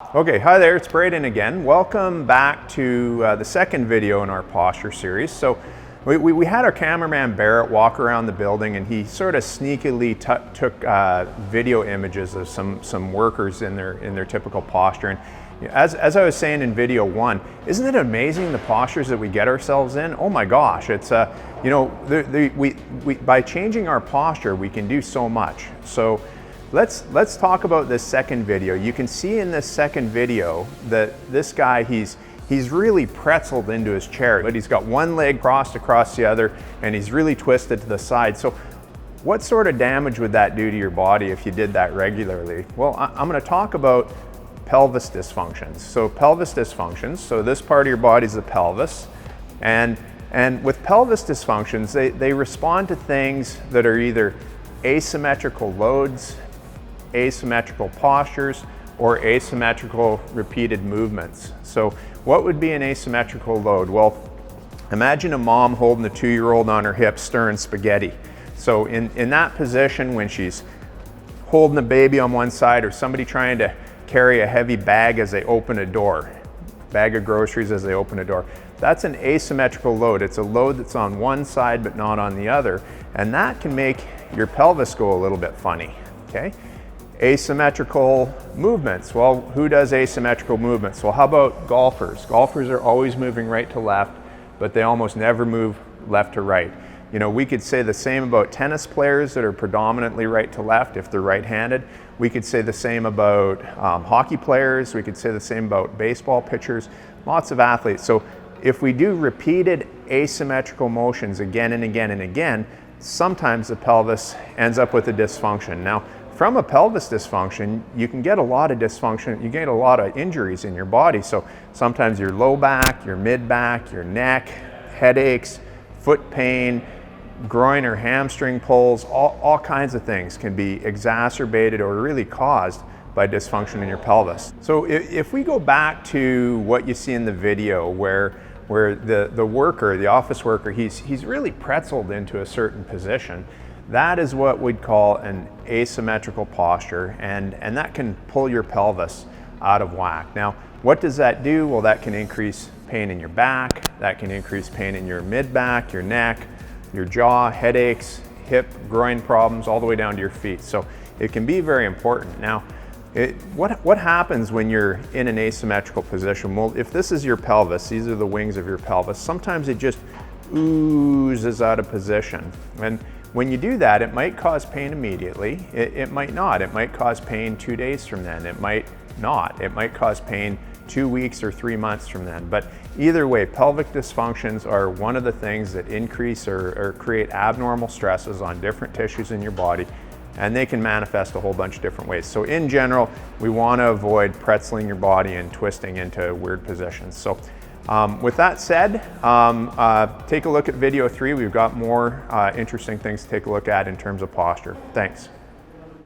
Okay, hi there, it's Braeden again. Welcome back to the second video in our posture series. So we had our cameraman Barrett walk around the building, and he sort of sneakily took video images of some workers in their typical posture. And as I was saying in video one, isn't it amazing the postures that we get ourselves in? Oh my gosh, it's you know, by changing our posture we can do so much. So let's talk about this second video. You can see in this second video that this guy, he's really pretzeled into his chair, but he's got one leg crossed across the other and he's really twisted to the side. So what sort of damage would that do to your body if you did that regularly? Well, I'm going to talk about pelvis dysfunctions. So pelvis dysfunctions, so this part of your body is the pelvis, and with pelvis dysfunctions, they respond to things that are either asymmetrical loads, asymmetrical postures, or asymmetrical repeated movements. So what would be an asymmetrical load? Well, imagine a mom holding a 2-year-old on her hip stirring spaghetti. So in that position, when she's holding a baby on one side, or somebody trying to carry a heavy bag as they open a door, bag of groceries as they open a door, that's an asymmetrical load. It's a load that's on one side but not on the other, and that can make your pelvis go a little bit funny, okay? Asymmetrical movements. Well, who does asymmetrical movements? Well, how about golfers? Golfers are always moving right to left, but they almost never move left to right. You know, we could say the same about tennis players that are predominantly right to left if they're right-handed. We could say the same about hockey players. We could say the same about baseball pitchers, lots of athletes. So if we do repeated asymmetrical motions again and again and again, sometimes the pelvis ends up with a dysfunction. Now, from a pelvis dysfunction, you can get a lot of dysfunction, you get a lot of injuries in your body. So sometimes your low back, your mid back, your neck, headaches, foot pain, groin or hamstring pulls, all kinds of things can be exacerbated or really caused by dysfunction in your pelvis. So if we go back to what you see in the video where the worker, the office worker, he's really pretzeled into a certain position, that is what we'd call an asymmetrical posture, and that can pull your pelvis out of whack. Now, what does that do? Well, that can increase pain in your back, that can increase pain in your mid-back, your neck, your jaw, headaches, hip, groin problems, all the way down to your feet. So it can be very important. Now, what happens when you're in an asymmetrical position? Well, if this is your pelvis, these are the wings of your pelvis, sometimes it just oozes out of position. And when you do that, it might cause pain immediately. It might not. It might cause pain 2 days from then. It might not. It might cause pain 2 weeks or 3 months from then. But either way, pelvic dysfunctions are one of the things that increase or create abnormal stresses on different tissues in your body, and they can manifest a whole bunch of different ways. So in general, we want to avoid pretzeling your body and twisting into weird positions. So with that said, take a look at video 3. We've got more interesting things to take a look at in terms of posture. Thanks.